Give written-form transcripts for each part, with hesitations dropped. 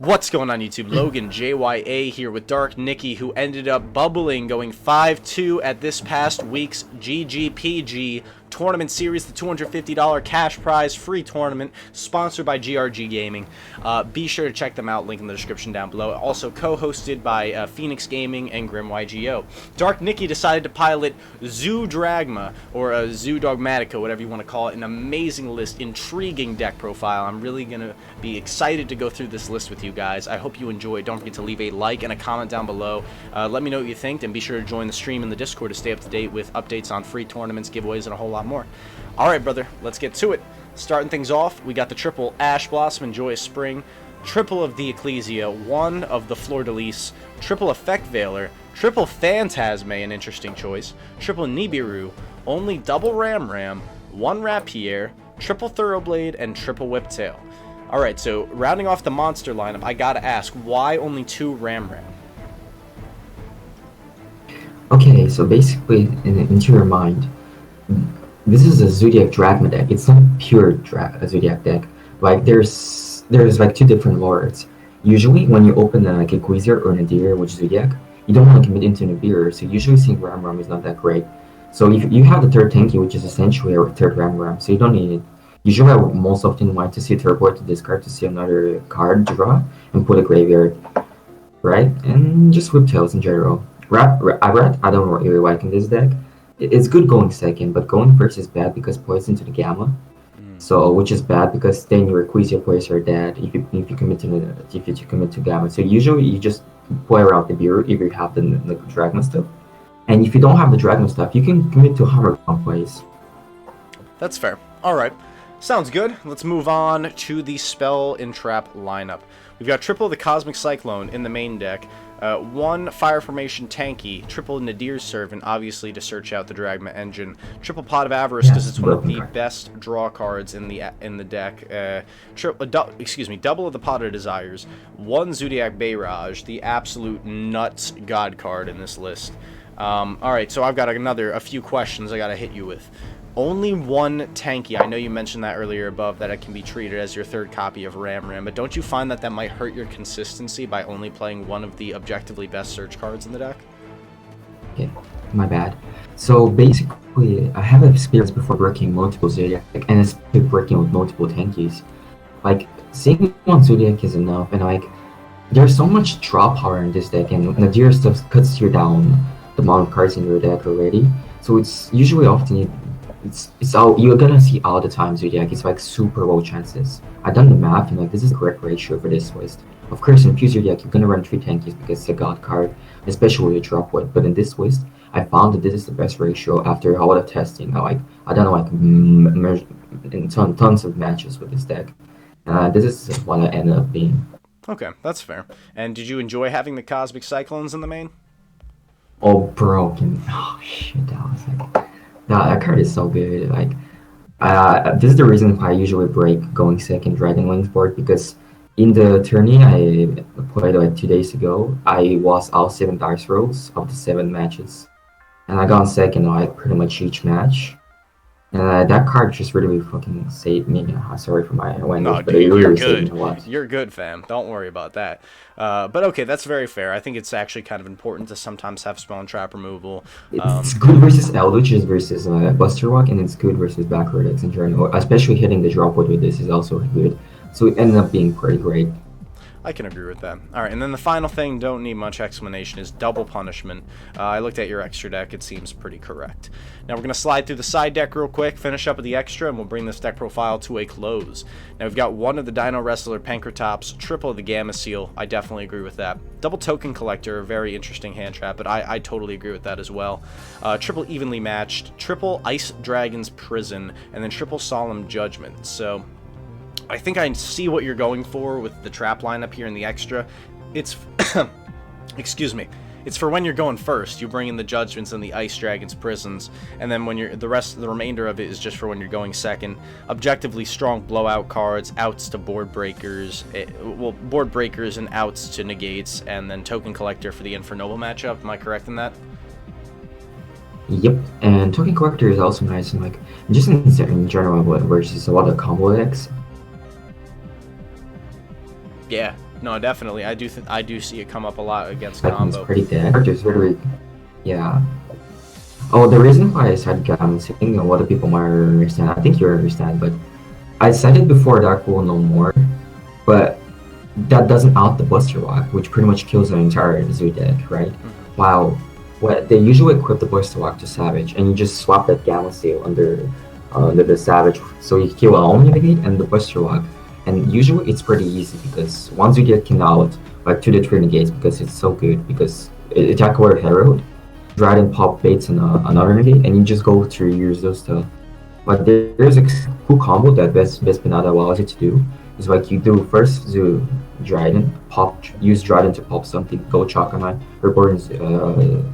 What's going on YouTube? LoganJYA here with DarkNiki, who ended up bubbling, going 5-2 at this past week's GGPG tournament series, the $250 cash prize free tournament sponsored by GRG Gaming. Be sure to check them out, link in the description down below. Also co-hosted by Phoenix Gaming and YuGiOh. DarkNiki decided to pilot ZOODIAC, or ZOODIAC Dogmatika, whatever you want to call it. An amazing list, intriguing deck profile. I'm really going to be excited to go through this list with you guys. I hope you enjoy it. Don't forget to leave a like and a comment down below. Let me know what you think, and be sure to join the stream in the Discord to stay up to date with updates on free tournaments, giveaways, and a whole lot more. Alright, brother, let's get to it. Starting things off, we got the triple Ash Blossom and Joyous Spring, triple of the Ecclesia, one of the Fleur de Lis, triple Effect Veiler, triple Phantasme, an interesting choice, triple Nibiru, only double Ram, one Rapier, triple Thoroughblade, and triple Whiptail. Alright, so rounding off the monster lineup, I gotta ask, why only two Ram? Okay, so basically, into your mind, this is a Zoodiac Dragma deck. It's not pure Zoodiac deck. Like there's like two different lords. Usually, when you open like a Ecclesia or Nadir, which is Zoodiac, you don't want to commit into Nibiru. So usually, seeing Ram is not that great. So if you have the third Tanky, which is essentially a third Ram, so you don't need it. Usually, I would most often like to see Teleport to discard to see another card draw and put a graveyard, right? And just Whiptails in general. I don't really like in this deck. It's good going second, but going first is bad because poison to the Gamma. So which is bad because then your Ecclesia players are dead if you commit to Gamma. So usually you just play around the Bureau if you have the Dragma stuff. And if you don't have the Dragma stuff, you can commit to Hammer plays. That's fair. Alright. Sounds good. Let's move on to the Spell and Trap lineup. We've got triple the Cosmic Cyclone in the main deck, one Fire Formation Tanky, triple Nadir Servant, obviously to search out the Dragma engine, triple Pot of Avarice because it's one of the best draw cards in the deck, double of the Pot of Desires, one Zoodiac Bayrage, the absolute nuts god card in this list. Alright, so I've got a few questions I gotta hit you with. Only one Tanky. I know you mentioned that earlier above, that it can be treated as your third copy of Ram, but don't you find that might hurt your consistency by only playing one of the objectively best search cards in the deck? Okay, my bad. So basically, I have experience before working multiple Zodiac and especially working with multiple Tankies. Like, seeing one Zodiac is enough, and like, there's so much draw power in this deck, and Nadir stuff cuts you down the amount of cards in your deck already. So it's usually often it's all you're gonna see all the time. Zodiac is like super low chances. I've done the math and like this is the correct ratio for this list. Of course, in pure Zodiac you're gonna run 3 Tankies because it's a god card, especially with drop wood. But in this list, I found that this is the best ratio after a lot of testing. I done like tons of matches with this deck. This is what I ended up being. Okay, that's fair. And did you enjoy having the Cosmic Cyclones in the main? Oh, broken. Oh shit, that was like. That card is so good. Like, this is the reason why I usually break going second Dragon Wings board, because in the tourney I played like 2 days ago, I lost all 7 dice rolls of the 7 matches, and I got second like pretty much each match. And that card just really fucking saved me. Sorry for my language, no, but it really saved me a lot. You're good, fam. Don't worry about that. But okay, that's very fair. I think it's actually kind of important to sometimes have Spell and Trap removal. It's good versus Eldritches versus Buster Walk, and it's good versus backward decks in general. Especially hitting the drop wood with this is also good. So it ended up being pretty great. I can agree with that. Alright, and then the final thing, don't need much explanation, is Double Punishment. I looked at your extra deck, it seems pretty correct. Now we're going to slide through the side deck real quick, finish up with the extra, and we'll bring this deck profile to a close. Now we've got one of the Dino Wrestler Pankratops, triple of the Gamma Seal, I definitely agree with that. Double Token Collector, very interesting hand trap, but I totally agree with that as well. Triple Evenly Matched, triple Ice Dragon's Prison, and then triple Solemn Judgment. So I think I see what you're going for with the trap lineup here in the extra. It's excuse me. It's for when you're going first. You bring in the Judgments and the Ice Dragon's Prisons, and then when the remainder of it is just for when you're going second. Objectively strong blowout cards, outs to board breakers, board breakers and outs to negates, and then Token Collector for the Infernoble matchup. Am I correct in that? Yep, and Token Collector is also nice, and like just in general versus a lot of combo decks. Yeah, no, definitely. I do see it come up a lot against Like, it's combo. pretty dead. There's very, yeah. Oh, the reason why I said Gamsing, a lot of people might understand. I think you understand, but I said it before Dark will know more, but that doesn't out the Buster Walk, which pretty much kills the entire Zoo deck, right? While they usually equip the Buster Walk to Savage, and you just swap that Gamma Seal under the Savage, so you kill only the Negate and the Buster Walk. And usually it's pretty easy because once you get out like 2 to 3 negates, because it's so good, because attack or Herald, Dryden pop baits and another negate, and you just go to use those stuff. But there's a cool combo that Vespinata allows you to do. Is like you do first do Dryden, use Dryden to pop something, go Chakanai, Reborn's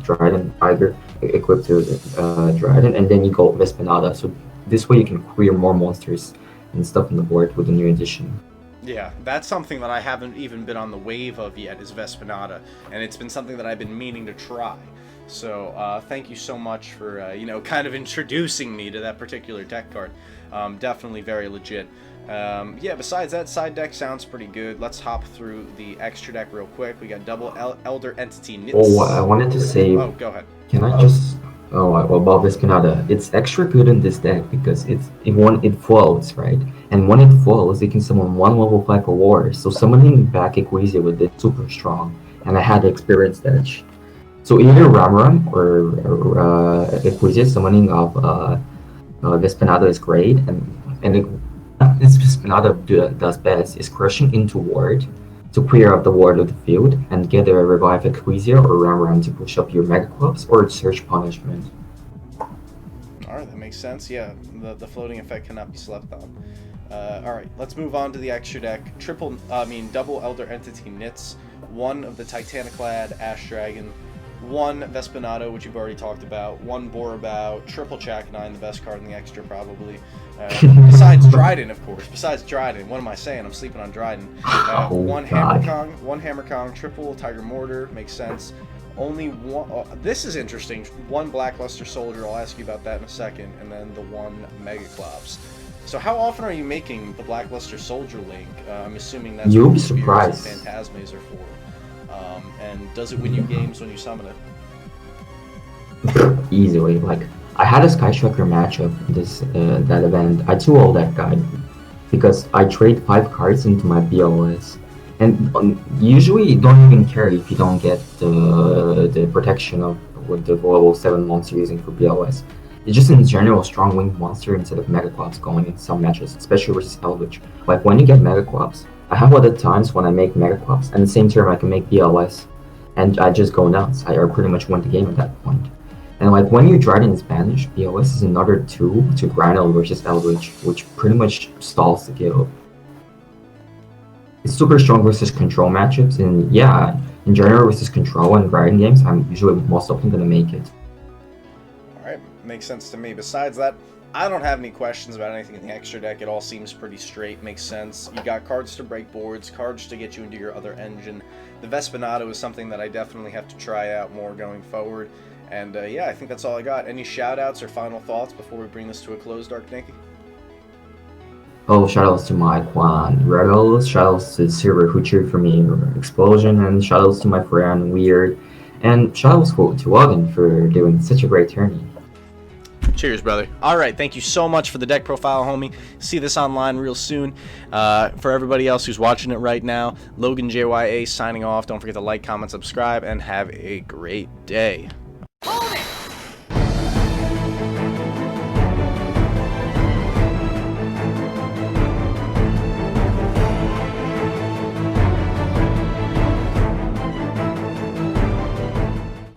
Dryden, either equipped to Dryden, and then you go Vespinata. So this way you can clear more monsters and stuff on the board with the new edition. Yeah, that's something that I haven't even been on the wave of yet, is Vespinata, and it's been something that I've been meaning to try. So thank you so much for, you know, kind of introducing me to that particular deck card. Definitely very legit. Yeah, besides that, side deck sounds pretty good. Let's hop through the extra deck real quick. We got double Elder Entity Nits. Oh, I wanted to say... Oh, go ahead. Can I just... Oh, about Vespinata. It's extra good in this deck because it floats, right? And when it floats, it can summon 1 level 5 for War. So summoning back Equizia with it super strong. And I had experienced that. So either Ram or Equizia summoning of Vespinata is great, and this Vespinata does best is crushing into ward to clear out the ward of the field and get a revive Equizia or Ram to push up your Mega Clubs or Search Punishment. Alright, that makes sense. Yeah, the floating effect cannot be slept on. Alright, let's move on to the extra deck. Double Elder Entity Nits, 1 of the Titaniclad Ash Dragon, 1 Vespinata, which you've already talked about, 1 Borabao, triple Chakanine, the best card in the extra probably. Besides Dryden, of course. Besides Dryden, what am I saying? I'm sleeping on Dryden. 1 Hammer Kong, triple Tiger Mortar, makes sense. Only 1. This is interesting. 1 Blackluster Soldier. I'll ask you about that in a second, and then the 1 Megaclops. So how often are you making the Blackluster Soldier link? I'm assuming that's you'll be surprised. Phantasmes are for. And does it win you games when you summon it? Easily. Like, I had a Sky Striker matchup this that event. I 2-0 that guy because I trade 5 cards into my BOS, and usually you don't even care if you don't get the protection of with the level 7 monster using for BOS. It's just in general strong winged monster instead of Megaclops going in some matches, especially versus Eldritch. Like when you get Megaclops, I have other times when I make Megaclops, and the same turn I can make BLS, and I just go nuts. I pretty much win the game at that point. And like when your Dryden is banished, BLS is another 2 to Grindel versus Eldritch, which pretty much stalls the guild. It's super strong versus control matchups, and yeah, in general versus control and Dryden games, I'm usually most often gonna make it. Alright, makes sense to me. Besides that, I don't have any questions about anything in the extra deck. It all seems pretty straight, makes sense. You got cards to break boards, cards to get you into your other engine. The Vespinata is something that I definitely have to try out more going forward. And yeah, I think that's all I got. Any shout-outs or final thoughts before we bring this to a close, DarkNiki? Oh, shoutouts to my Quan Rebels, shoutouts to Silver who cheered for me, Explosion, and shoutouts to my friend Weird, and shoutouts to Logan for doing such a great tourney. Cheers, brother. All right, thank you so much for the deck profile, homie. See this online real soon. For everybody else who's watching it right now, LoganJYA signing off. Don't forget to like, comment, subscribe, and have a great day.